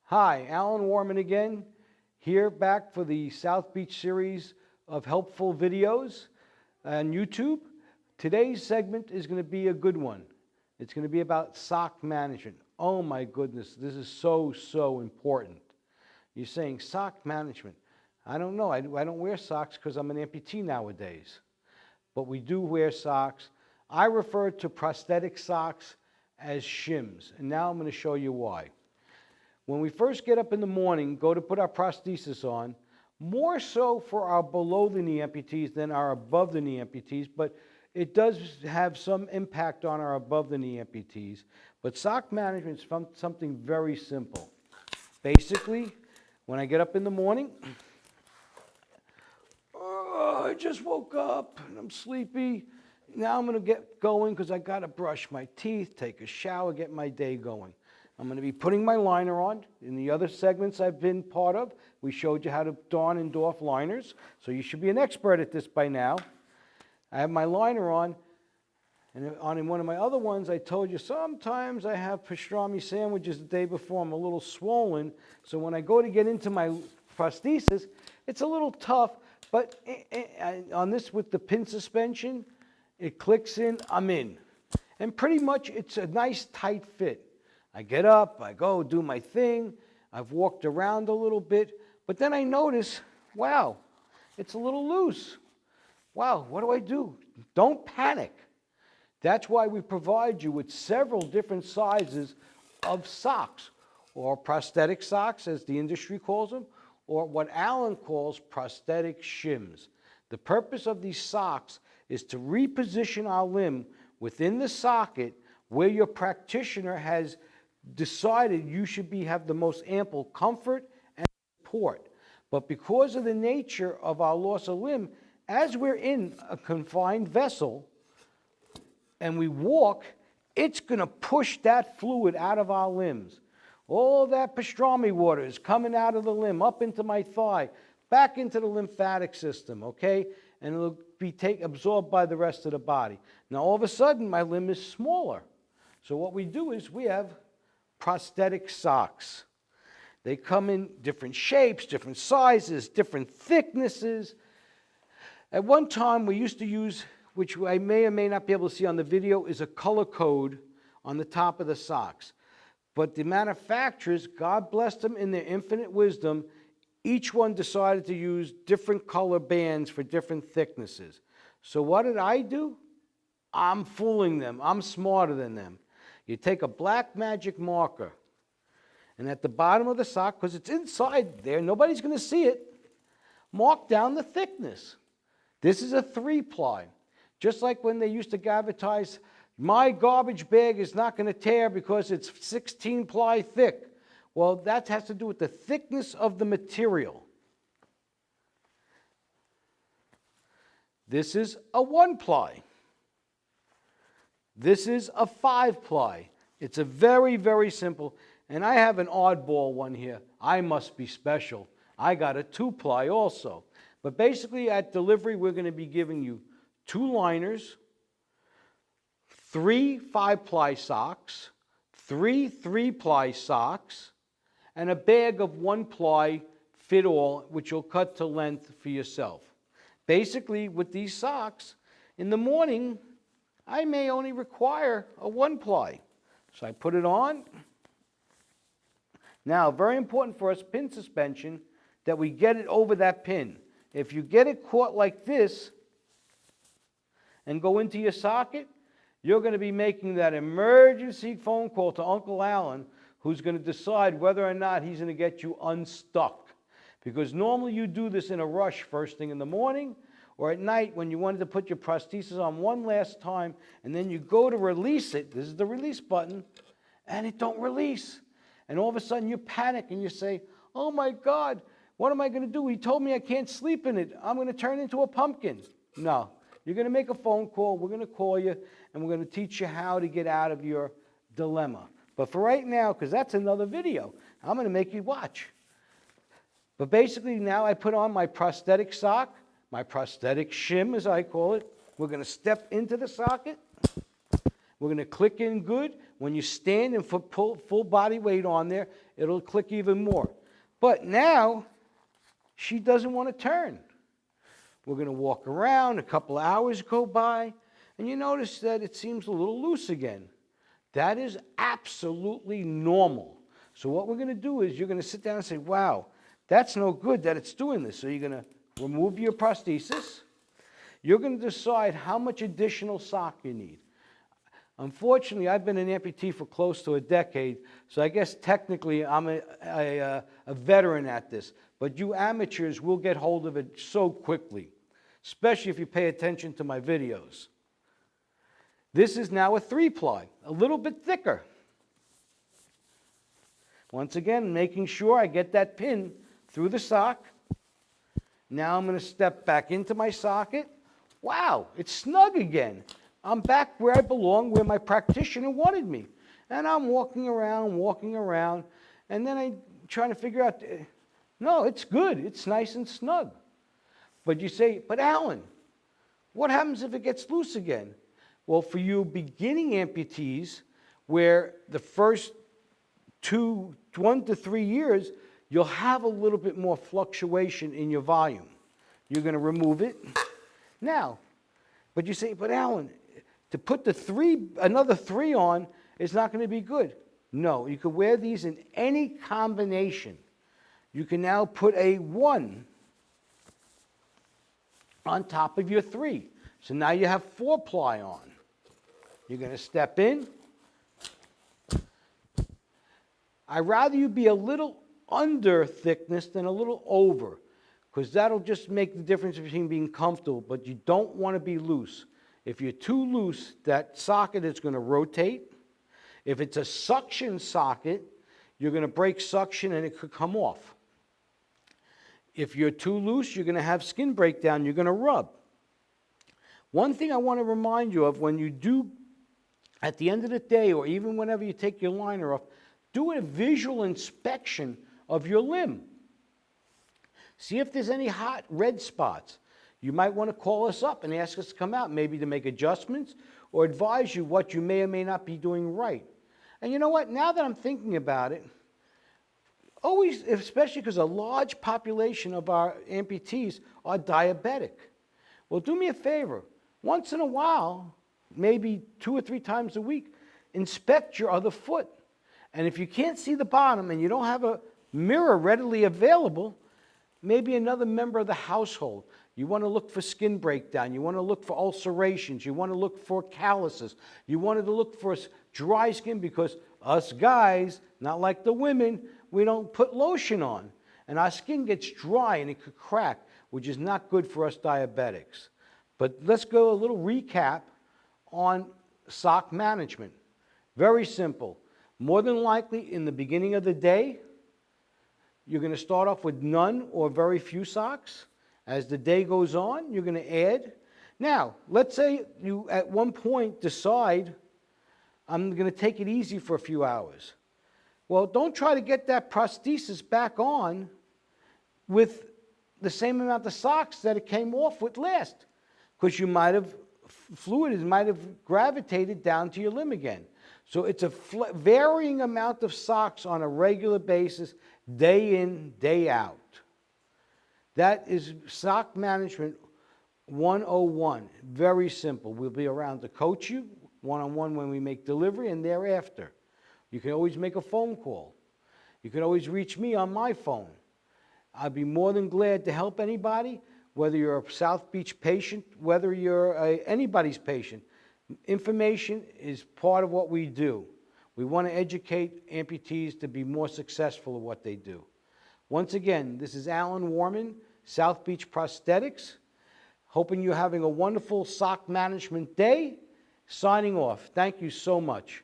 Hi, Alan Warman again, here back for the South Beach series of helpful videos on YouTube. Today's segment is going to be a good one. It's going to be about sock management. Oh my goodness, this is so important. You're saying sock management. I don't know, I don't wear socks because I'm an amputee nowadays. But we do wear socks. I refer to prosthetic socks as shims, and now I'm going to show you why. When we first get up in the morning, go to put our prosthesis on, more so for our below-the-knee amputees than our above-the-knee amputees, but it does have some impact on our above-the-knee amputees. But sock management is something very simple. Basically, when I get up in the morning, I just woke up and I'm sleepy. Now I'm going to get going because I got to brush my teeth, take a shower, get my day going. I'm going to be putting my liner on. In the other segments I've been part of, we showed you how to don and doff liners, so you should be an expert at this by now. I have my liner on, and in one of my other ones, I told you sometimes I have pastrami sandwiches the day before. I'm a little swollen, so when I go to get into my prosthesis, it's a little tough, but on this with the pin suspension, it clicks in, I'm in. And pretty much it's a nice tight fit. I get up, I go do my thing, I've walked around a little bit, but then I notice, wow, it's a little loose. Wow, what do I do? Don't panic. That's why we provide you with several different sizes of socks, or prosthetic socks as the industry calls them, or what Alan calls prosthetic shims. The purpose of these socks is to reposition our limb within the socket where your practitioner has decided you should have the most ample comfort and support. But because of the nature of our loss of limb, as we're in a confined vessel and we walk, it's going to push that fluid out of our limbs. All that pastrami water is coming out of the limb, up into my thigh, back into the lymphatic system, okay? And it'll be absorbed by the rest of the body. Now, all of a sudden, my limb is smaller. So what we do is we have prosthetic socks. They come in different shapes, different sizes, different thicknesses. At one time, we used to use, which I may or may not be able to see on the video, is a color code on the top of the socks. But the manufacturers, God bless them in their infinite wisdom, each one decided to use different color bands for different thicknesses. So what did I do? I'm fooling them. I'm smarter than them. You take a black magic marker, and at the bottom of the sock, because it's inside there, nobody's going to see it, mark down the thickness. This is a 3-ply. Just like when they used to advertise, my garbage bag is not going to tear because it's 16-ply thick. Well, that has to do with the thickness of the material. This is a 1-ply. This is a 5-ply. It's a very simple, and I have an oddball one here. I must be special. I got a 2-ply also. But basically at delivery, we're going to be giving you 2 liners, 3 5-ply socks, 3 3-ply socks, and a bag of 1-ply fit-all, which you'll cut to length for yourself. Basically, with these socks, in the morning, I may only require a 1-ply. So I put it on. Now, very important for us, pin suspension, that we get it over that pin. If you get it caught like this and go into your socket, you're going to be making that emergency phone call to Uncle Alan, who's going to decide whether or not he's going to get you unstuck. Because normally you do this in a rush first thing in the morning, or at night when you wanted to put your prosthesis on one last time, and then you go to release it, this is the release button, and it don't release. And all of a sudden you panic and you say, oh my God, what am I going to do? He told me I can't sleep in it. I'm going to turn into a pumpkin. No, you're going to make a phone call, we're going to call you, and we're going to teach you how to get out of your dilemma. But for right now, because that's another video, I'm going to make you watch. But basically now I put on my prosthetic sock, my prosthetic shim, as I call it. We're going to step into the socket, We're going to click in good. When you stand and put full body weight on there, it'll click even more. But now, she doesn't want to turn. We're going to walk around, a couple of hours go by, and you notice that it seems a little loose again. That is absolutely normal. So what we're going to do is you're going to sit down and say, wow, that's no good that it's doing this. So you're going to remove your prosthesis. You're going to decide how much additional sock you need. Unfortunately, I've been an amputee for close to a decade, so I guess technically I'm a veteran at this. But you amateurs will get hold of it so quickly, especially if you pay attention to my videos. This is now a 3-ply, a little bit thicker. Once again, making sure I get that pin through the sock. Now I'm going to step back into my socket. Wow, it's snug again. I'm back where I belong, where my practitioner wanted me. And I'm walking around, and then I'm trying to figure out, no, it's good. It's nice and snug. But you say, but Alan, what happens if it gets loose again? Well, for you beginning amputees, where the first 1 to 3 years, you'll have a little bit more fluctuation in your volume. You're going to remove it. Now, but you say, but Alan, to put another 3 on is not going to be good. No, you can wear these in any combination. You can now put a 1 on top of your 3. So now you have 4-ply on. You're going to step in. I'd rather you be a little under thickness than a little over, because that'll just make the difference between being comfortable, but you don't want to be loose. If you're too loose, that socket is going to rotate. If it's a suction socket, you're going to break suction and it could come off. If you're too loose, you're going to have skin breakdown, you're going to rub. One thing I want to remind you of, when you do, at the end of the day, or even whenever you take your liner off, do a visual inspection of your limb. See if there's any hot red spots. You might want to call us up and ask us to come out, maybe to make adjustments or advise you what you may or may not be doing right. And you know what? Now that I'm thinking about it, always, especially because a large population of our amputees are diabetic. Well, do me a favor. Once in a while, maybe 2 or 3 times a week, inspect your other foot. And if you can't see the bottom and you don't have a mirror readily available, maybe another member of the household. You want to look for skin breakdown. You want to look for ulcerations. You want to look for calluses. You wanted to look for dry skin, because us guys, not like the women, we don't put lotion on. And our skin gets dry and it could crack, which is not good for us diabetics. But let's go a little recap on sock management. Very simple. More than likely, in the beginning of the day, you're going to start off with none or very few socks. As the day goes on, you're going to add. Now, let's say you at one point decide, I'm going to take it easy for a few hours. Well, don't try to get that prosthesis back on with the same amount of socks that it came off with last, because you might have, fluid might have gravitated down to your limb again. So it's a varying amount of socks on a regular basis, day in, day out. That is sock management 101. Very simple. We'll be around to coach you one-on-one when we make delivery and thereafter. You can always make a phone call. You can always reach me on my phone. I'd be more than glad to help anybody, whether you're a South Beach patient, whether you're anybody's patient. Information is part of what we do. We want to educate amputees to be more successful at what they do. Once again, this is Alan Warman, South Beach Prosthetics. Hoping you're having a wonderful sock management day. Signing off. Thank you so much.